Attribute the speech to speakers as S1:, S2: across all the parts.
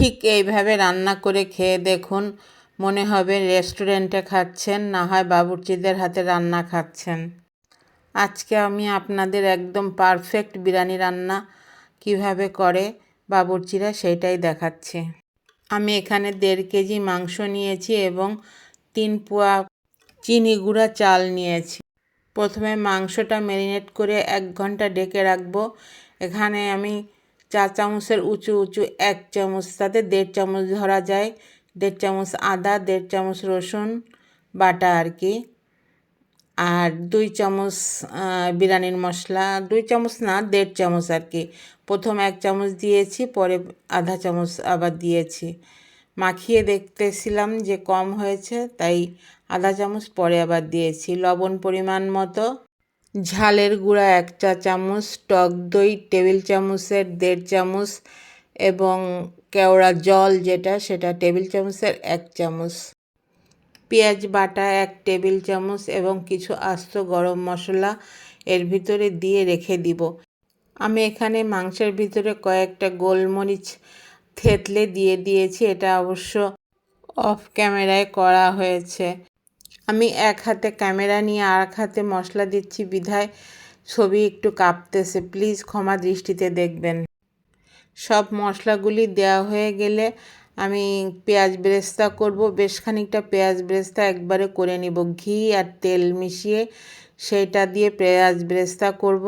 S1: ঠিক এইভাবে রান্না করে খেয়ে দেখুন, মনে হবে রেস্টুরেন্টে খাচ্ছেন, না হয় বাবুর্চিদের হাতে রান্না খাচ্ছেন। আজকে আমি আপনাদের একদম পারফেক্ট বিরিয়ানি রান্না কিভাবে করে বাবুর্চিরা সেটাই দেখাচ্ছি। আমি এখানে 1.5 কেজি মাংস নিয়েছি এবং 3 পোয়া চিনি গুঁড়া চাল নিয়েছি। প্রথমে মাংসটা ম্যারিনেট করে 1 ঘন্টা ঢেকে রাখবো। এখানে আমি 4 চামচের উঁচু 1 চামচ, তাতে 1.5 চামচ ধরা যায়, 1.5 চামচ আদা, 1.5 চামচ রসুন বাটা আর কি, আর 2 চামচ বিরিয়ানির মশলা, 2 চামচ না 1.5 চামচ আর কি। প্রথম 1 চামচ দিয়েছি, পরে আধা চামচ আবার দিয়েছি। মাখিয়ে দেখতেছিলাম যে কম হয়েছে, তাই আধা চামচ পরে আবার দিয়েছি। লবণ পরিমাণ মতো, ঝালের গুঁড়া 1 চা চামচ, টক দই টেবিল চামচের 1.5 চামচ এবং কেওড়া জল সেটা টেবিল চামচের 1 চামচ, পেঁয়াজ বাটা 1 টেবিল চামচ এবং কিছু আস্ত গরম মশলা এর ভিতরে দিয়ে রেখে দিব। আমি এখানে মাংসের ভিতরে কয়েকটা গোলমরিচ থেতলে দিয়ে দিয়েছি। এটা অবশ্য অফ ক্যামেরায় করা হয়েছে। আমি এক হাতে ক্যামেরা নিয়ে আর এক হাতে মশলা দিচ্ছি বিধায় ছবি একটু কাঁপতেছে, প্লিজ ক্ষমা দৃষ্টিতে দেখবেন। সব মশলাগুলি দেওয়া হয়ে গেলে আমি পেঁয়াজ বেরেস্তা করব। বেশ খানিকটা পেঁয়াজ বেরেস্তা একবারে করে নিব, ঘি আর তেল মিশিয়ে সেটা দিয়ে পেঁয়াজ বেরেস্তা করব।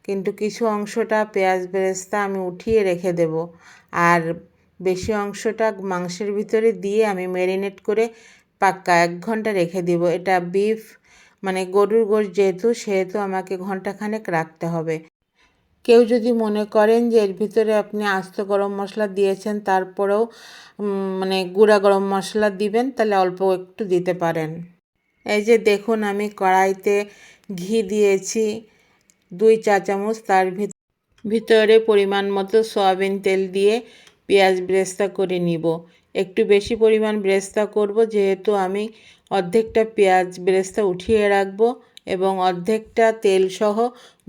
S1: কিন্তু কিছু অংশটা পেঁয়াজ বেরেস্তা আমি উঠিয়ে রেখে দেব, আর বেশি অংশটা মাংসের ভিতরে দিয়ে আমি ম্যারিনেট করে পাক্কা 1 ঘন্টা রেখে দিব। এটা বিফ মানে গরুর গোশত সেহেতু আমাকে ঘন্টাখানেক রাখতে হবে। কেউ যদি মনে করেন যে এর ভিতরে আপনি আস্ত গরম মশলা দিয়েছেন, তারপরেও মানে গুঁড়া গরম মশলা দিবেন, তাহলে অল্প একটু দিতে পারেন। এই যে দেখুন, আমি কড়াইতে ঘি দিয়েছি 2 চা চামচ, তার ভিতরে পরিমাণ মতো সয়াবিন তেল দিয়ে পেঁয়াজ বেরেস্তা করে নিব। একটু বেশি পরিমাণ বেরেস্তা করব, যেহেতু আমি অর্ধেকটা পেঁয়াজ বেরেস্তা উঠিয়ে রাখবো এবং অর্ধেকটা তেল সহ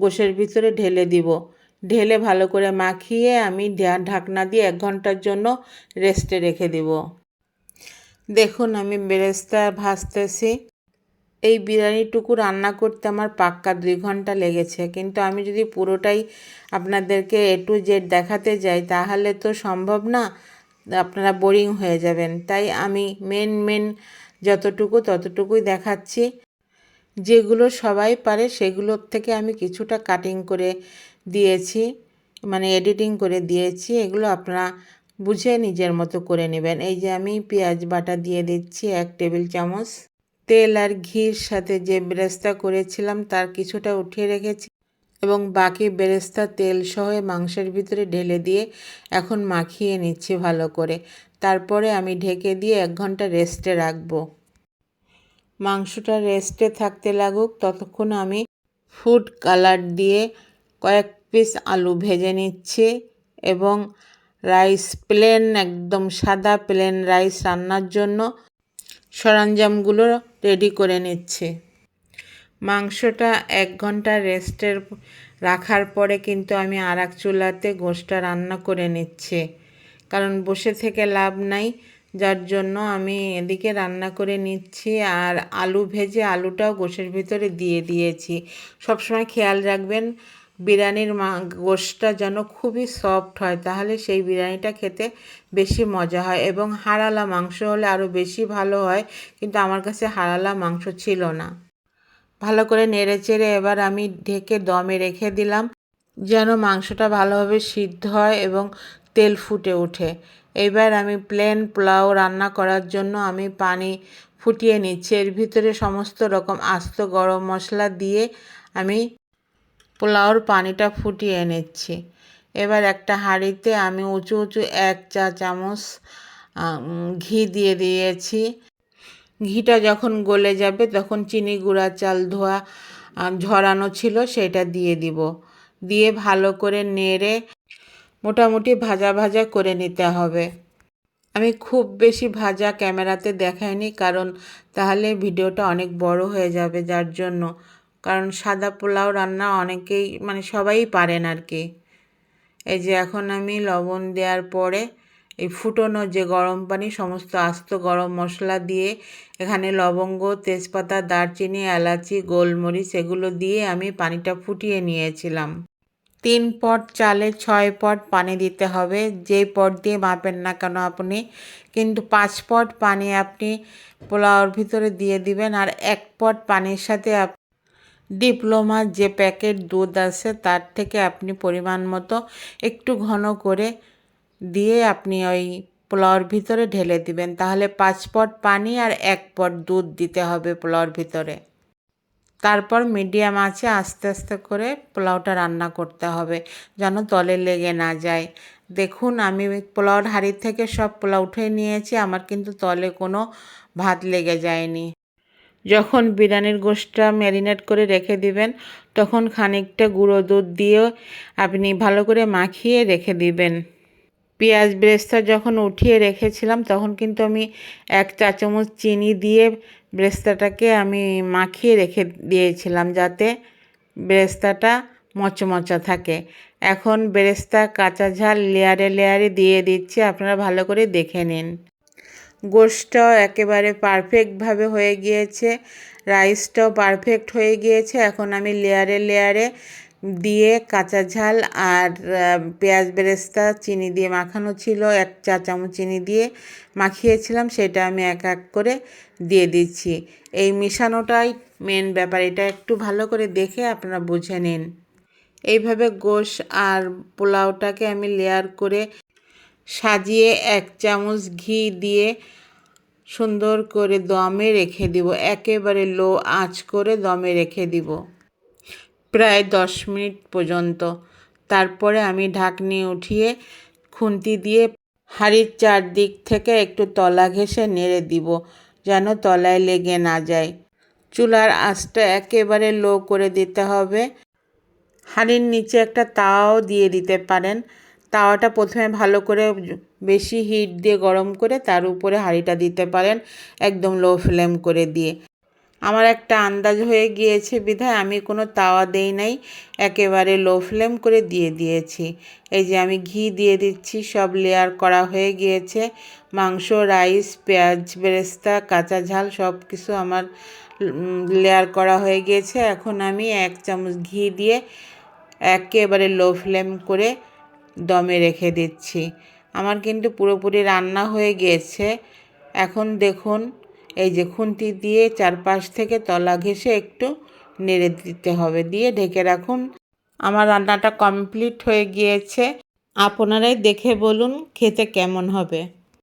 S1: গোশের ভিতরে ঢেলে দিব। ঢেলে ভালো করে মাখিয়ে আমি ঢাকনা দিয়ে 1 ঘন্টার জন্য রেস্টে রেখে দিব। দেখুন, আমি বেরেস্তা ভাজতেছি। এই বিরিয়ানিটুকু রান্না করতে আমার পাক্কা 2 ঘন্টা লেগেছে, কিন্তু আমি যদি পুরোটাই আপনাদেরকে A to Z দেখাতে যাই তাহলে তো সম্ভব না, আপনারা বোরিং হয়ে যাবেন। তাই আমি মেন ততটুকুই দেখাচ্ছি। যেগুলো সবাই পারে সেগুলোর থেকে আমি কিছুটা কাটিং করে দিয়েছি, মানে এডিটিং করে দিয়েছি। এগুলো আপনারা বুঝে নিজের মতো করে নেবেন। এই যে আমি পেঁয়াজ বাটা দিয়ে দিচ্ছি 1 টেবিল চামচ। তেল আর ঘির সাথে যে বেরেস্তা করেছিলাম তার কিছুটা উঠিয়ে রেখেছি এবং বাকি বেরেস্তা তেল সহ মাংসের ভিতরে ঢেলে দিয়ে এখন মাখিয়ে নিচ্ছি ভালো করে। তারপরে আমি ঢেকে দিয়ে 1 ঘন্টা রেস্টে রাখবো। মাংসটা রেস্টে থাকতে লাগুক, ততক্ষণ আমি ফুড কালার দিয়ে কয়েক পিস আলু ভেজে নিচ্ছি এবং রাইস একদম সাদা প্লেন রাইস রান্নার জন্য সরঞ্জামগুলো রেডি করে নিচ্ছি। মাংসটা 1 ঘন্টা রেস্টের রাখার পরে কিন্তু আমি আরেক চুলাতে গোশটা রান্না করে নিচ্ছি, কারণ বসে থেকে লাভ নাই। যার জন্য আমি এদিকে রান্না করে নিচ্ছি আর আলু ভেজে আলুটাও গোশের ভিতরে দিয়ে দিয়েছি। সবসময় খেয়াল রাখবেন বিরিয়ানির গোশটা যেন খুবই সফট হয়, তাহলে সেই বিরিয়ানিটা খেতে বেশি মজা হয়, এবং হাড়ালা মাংস হলে আরও বেশি ভালো হয়, কিন্তু আমার কাছে হাড়ালা মাংস ছিল না। ভালো করে নেড়েচেড়ে এবার আমি ঢেকে দমে রেখে দিলাম, যেন মাংসটা ভালোভাবে সিদ্ধ হয় এবং তেল ফুটে ওঠে। এবার আমি প্লেন পোলাও রান্না করার জন্য আমি পানি ফুটিয়ে নিচ্ছি। এর ভিতরে সমস্ত রকম আস্ত গরম মশলা দিয়ে আমি পোলাওর পানিটা ফুটিয়ে নিচ্ছি। এবার একটা হাঁড়িতে আমি উঁচু 1 চা চামচ ঘি দিয়ে দিয়েছি। ঘিটা যখন গলে যাবে তখন চিনি গুঁড়া চাল ঝরানো ছিল সেটা দিয়ে দিব। দিয়ে ভালো করে নেড়ে মোটামুটি ভাজা করে নিতে হবে। আমি খুব বেশি ভাজা ক্যামেরাতে দেখাইনি, কারণ তাহলে ভিডিওটা অনেক বড় হয়ে যাবে, যার জন্য। কারণ সাদা পোলাও রান্না অনেকেই সবাই পারেন আর কি। এই যে এখন আমি লবণ দেওয়ার পরে এই ফুটনো যে গরম পানি, সমস্ত আস্ত গরম মশলা দিয়ে, এখানে লবঙ্গ, তেজপাতা, দারচিনি, এলাচি, গোলমরিচ এগুলো দিয়ে আমি পানিটা ফুটিয়ে নিয়েছিলাম। 3 পট চালে 6 পট পানি দিতে হবে, যেই পট দিয়ে মাপেন না কেন আপনি, কিন্তু 5 পট পানি আপনি পোলাওর ভিতরে দিয়ে দিবেন। আর 1 পট পানির সাথে ডিপ্লোমার যে প্যাকেট দুধ আছে তার থেকে আপনি পরিমাণ মতো একটু ঘন করে দিয়ে আপনি ওই পোলাওর ভিতরে ঢেলে দিবেন। তাহলে 5 পট পানি আর 1 পট দুধ দিতে হবে পোলাওর ভিতরে। তারপর মিডিয়াম আঁচে আস্তে আস্তে করে পোলাওটা রান্না করতে হবে, যেন তলে লেগে না যায়। দেখুন আমি পোলাওর হাঁড়ি থেকে সব পোলাও উঠিয়ে নিয়েছি, আমার কিন্তু তলে কোনো ভাত লেগে যায়নি। যখন বিরিয়ানির গোশটা ম্যারিনেট করে রেখে দিবেন, তখন খানিকটা গুঁড়ো দুধ দিয়ে আপনি ভালো করে মাখিয়ে রেখে দিবেন। পেঁয়াজ বেরেস্তা যখন উঠিয়ে রেখেছিলাম, তখন কিন্তু আমি 1 চা চামচ চিনি দিয়ে বেরেস্তাটাকে আমি মাখিয়ে রেখে দিয়েছিলাম, যাতে বেরেস্তাটা মচমচা থাকে। এখন বেরেস্তা কাঁচা ঝাল লেয়ারে লেয়ারে দিয়ে দিচ্ছি, আপনারা ভালো করে দেখে নিন। গোশটাও একেবারে পারফেক্টভাবে হয়ে গিয়েছে, রাইসটাও পারফেক্ট হয়ে গিয়েছে। এখন আমি লেয়ারে লেয়ারে দিয়ে কাঁচা ঝাল আর পেঁয়াজ বেরেস্তা চিনি দিয়ে মাখানো ছিল, 1 চা চামচ চিনি দিয়ে মাখিয়েছিলাম, সেটা আমি এক এক করে দিয়ে দিচ্ছি। এই মিশানোটাই মেন ব্যাপার, এটা একটু ভালো করে দেখে আপনারা বুঝে নিন। এইভাবে গোশ আর পোলাওটাকে আমি লেয়ার করে সাজিয়ে 1 চামচ ঘি দিয়ে সুন্দর করে দমে রেখে দিব, একেবারে লো আঁচ করে দমে রেখে দিব প্রায় 10 মিনিট পর্যন্ত। তারপরে আমি ঢাকনি উঠিয়ে খুন্তি দিয়ে হাঁড়ির চারদিক থেকে একটু তলা ঘেঁষে নেড়ে দিব, যেন তলায় লেগে না যায়। চুলার আঁচটা একেবারে লো করে দিতে হবে। হাঁড়ির নিচে একটা তাওয়াও দিয়ে দিতে পারেন। তাওয়াটা প্রথমে ভালো করে বেশি হিট দিয়ে গরম করে তার উপরে হাঁড়িটা দিতে পারেন, একদম লো ফ্লেম করে দিয়ে। আমার একটা আন্দাজ হয়ে গিয়েছে বিধায় আমি কোনো তাওয়া দেই নাই, একেবারে লো ফ্লেম করে দিয়ে দিয়েছি। এই যে আমি ঘি দিয়ে দিচ্ছি, সব লেয়ার করা হয়ে গিয়েছে। মাংস, রাইস, পেঁয়াজ বেরেস্তা, কাঁচা ঝাল সব কিছু আমার লেয়ার করা হয়ে গিয়েছে। এখন আমি 1 চামচ ঘি দিয়ে একেবারে লো ফ্লেম করে দমে রেখে দিচ্ছি। আমার কিন্তু পুরোপুরি রান্না হয়ে গিয়েছে। এখন দেখুন, এই যে খুন্তি দিয়ে চারপাশ থেকে তলা ঘেঁষে একটু নেড়ে দিতে হবে, দিয়ে ঢেকে রাখুন। আমার রান্নাটা কমপ্লিট হয়ে গিয়েছে, আপনারাই দেখে বলুন খেতে কেমন হবে।